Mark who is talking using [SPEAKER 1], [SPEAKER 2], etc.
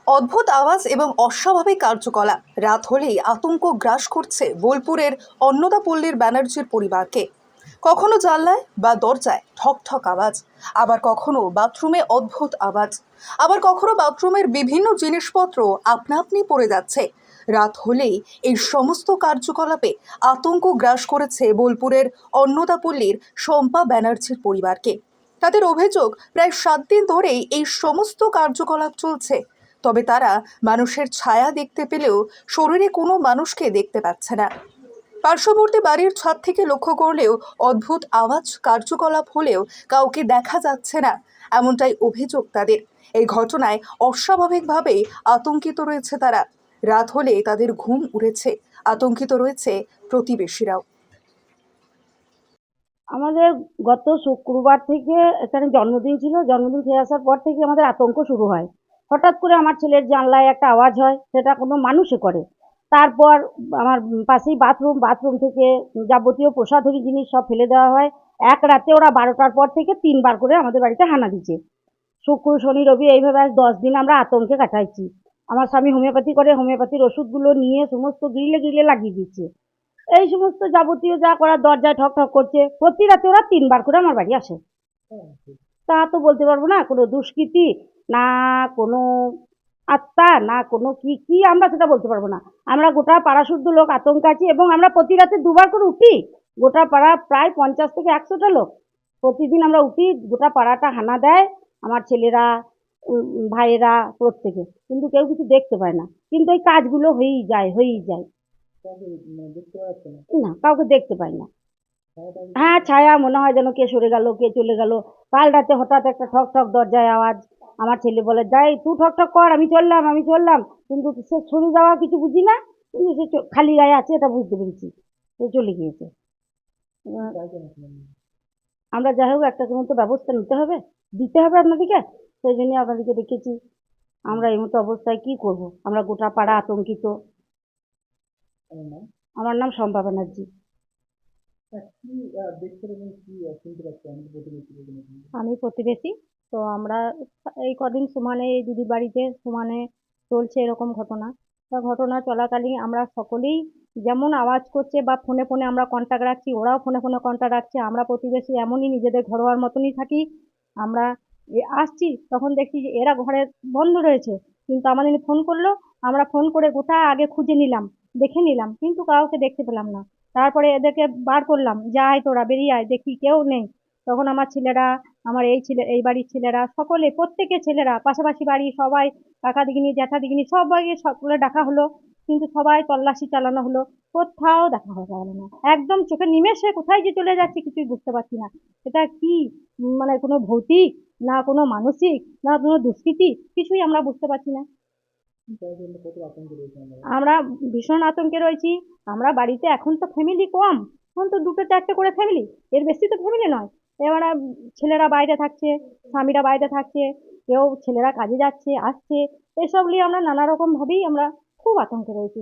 [SPEAKER 1] অদ্ভুত আওয়াজ এবং অস্বাভাবিক কার্যকলাপ রাত হলেই আতঙ্ক গ্রাস করছে বোলপুরের অন্নদাপল্লীর ব্যানার্জির পরিবারকে। কখনো জানলায় বা দরজায় ঠক ঠক আওয়াজ, আবার কখনো বাথরুমে অদ্ভুত আওয়াজ, আবার কখনো বাথরুমের বিভিন্ন জিনিসপত্র আপনা আপনি পড়ে যাচ্ছে। রাত হলেই এই সমস্ত কার্যকলাপে আতঙ্ক গ্রাস করেছে বোলপুরের অন্নদাপল্লীর শম্পা ব্যানার্জির পরিবারকে। তাদের অভিযোগ, প্রায় 7 দিন ধরেই এই সমস্ত কার্যকলাপ চলছে। তবে তারা মানুষের ছায়া দেখতে পেলেও শরীরে কোনো মানুষকে দেখতে পাচ্ছে না। পার্শ্ববর্তী বাড়ির ছাদ থেকে লক্ষ্য করলেও অদ্ভুত আওয়াজ কার্যকলাপ হলেও কাউকে দেখা যাচ্ছে না, এমনটাই অভিযোগ তাদের। এই ঘটনায় অস্বাভাবিকভাবেই আতঙ্কিত রয়েছে তারা। রাত হলে তাদের ঘুম উড়েছে, আতঙ্কিত রয়েছে প্রতিবেশীরাও।
[SPEAKER 2] আমাদের গত শুক্রবার থেকে এখানে জন্মদিন ছিল। জন্মদিন খেয়ে আসার পর থেকে আমাদের আতঙ্ক শুরু হয়। হঠাৎ করে আমার ছেলের জানলায় একটা আওয়াজ হয়, সেটা কোনো মানুষে করে। তারপর আমার পাশেই বাথরুম থেকে যাবতীয় প্রসাধনী জিনিস সব ফেলে দেওয়া হয়। এক রাতে ওরা 12টার পর থেকে 3বার করে আমাদের বাড়িতে হানা দিচ্ছে। শুক্র, শনি, রবি এইভাবে আজ 10 দিন আমরা আতঙ্কে কাটাইছি। আমার স্বামী হোমিওপ্যাথি করে, হোমিওপ্যাথির ওষুধগুলো নিয়ে সমস্ত গ্রিলে লাগিয়ে দিচ্ছে। এই সমস্ত যাবতীয় যা করার, দরজায় ঠক ঠক করছে। প্রতি রাতে ওরা 3বার করে আমার বাড়ি আসে। তা তো বলতে পারবো না কোনো দুষ্কৃতী, না কোনো আত্মা, না কোনো কি কি আমরা সেটা বলতে পারবো না। আমরা গোটা পাড়া শুদ্ধ লোক আতঙ্ক আছি এবং আমরা প্রতি রাতে 2বার করে উঠি। গোটা পাড়া প্রায় 50 থেকে 100টা লোক প্রতিদিন আমরা উঠি। গোটা পাড়াটা হানা দেয় আমার ছেলেরা, ভাইয়েরা, প্রত্যেকে। কিন্তু কেউ কিছু দেখতে পায় না, কিন্তু এই কাজগুলো হয়েই যায়। না, কাউকে দেখতে পাই না। হ্যাঁ, ছায়া মনে হয় যেন কে সরে গেল, কে চলে গেল। কাল রাতে হঠাৎ একটা ঠক ঠক দরজায় আওয়াজ। আমার ছেলে বলে, যাই তুই ঠক ঠক কর, আমি চললাম। কিন্তু সে সরে যাওয়া কিছু বুঝি না, কিন্তু সে খালি গায়ে আছে এটা বুঝতে পেরেছি। সে চলে গিয়েছে। এবার আমরা যাই হোক একটা কোনো তো ব্যবস্থা দিতে হবে আপনাদেরকে। সেই জন্য আপনাদেরকে ডেকেছি। আমরা এই মতো অবস্থায় কি করব? আমরা গোটা পাড়া আতঙ্কিত। আমার নাম শম্পা ব্যানার্জি। আমি প্রতিবেশী। তো আমরা এই কদিন সমানে এই দিদির বাড়িতে সমানে চলছে এরকম ঘটনা। তা ঘটনা চলাকালীন আমরা সকলেই যেমন আওয়াজ করছে বা ফোনে ফোনে আমরা কন্টাক্ট রাখছি, ওরাও ফোনে ফোনে কন্টাক্ট রাখছে। আমরা প্রতিবেশী এমনই নিজেদের ঘরোয়ার মতনই থাকি। আমরা আসছি তখন দেখছি যে এরা ঘরে বন্ধ রয়েছে, কিন্তু আমাদের ফোন করলো। আমরা ফোন করে গোটা আগে খুঁজে নিলাম, দেখে নিলাম, কিন্তু কাউকে দেখতে পেলাম না। তারপরে এদেরকে বার করলাম, যে আয় তোরা বেরিয়ে আয়, দেখি কেউ নেই। তখন আমার ছেলেরা, আমার এই বাড়ির ছেলেরা সকলে, প্রত্যেকের ছেলেরা, পাশাপাশি বাড়ি সবাই, কাকা দিগিনি জ্যাঠা দিগিনি সবাইকে সকলে ডাকা হলো। কিন্তু সবাই তল্লাশি চালানো হলো, কোথাও দেখা গেল না। একদম চোখের নিমেষে কোথায় যে চলে যাচ্ছে কিছুই বুঝতে পারছি না। এটা কি মানে কোনো ভৌতিক, না কোনো মানসিক, না কোনো দুষ্কৃতি, কিছুই আমরা বুঝতে পারছি না। আমরা ভীষণ আতঙ্কে রয়েছি। আমরা বাড়িতে এখন তো ফ্যামিলি কম, এখন তো 2-4টে করে ফ্যামিলি, এর বেশি তো ফ্যামিলি নয়। এবারে ছেলেরা বাইরে থাকছে, স্বামীরা বাইরে থাকছে, কেউ ছেলেরা কাজে যাচ্ছে আসছে। এসব নিয়ে আমরা নানা রকম ভাবেই আমরা খুব আতঙ্কে রয়েছি।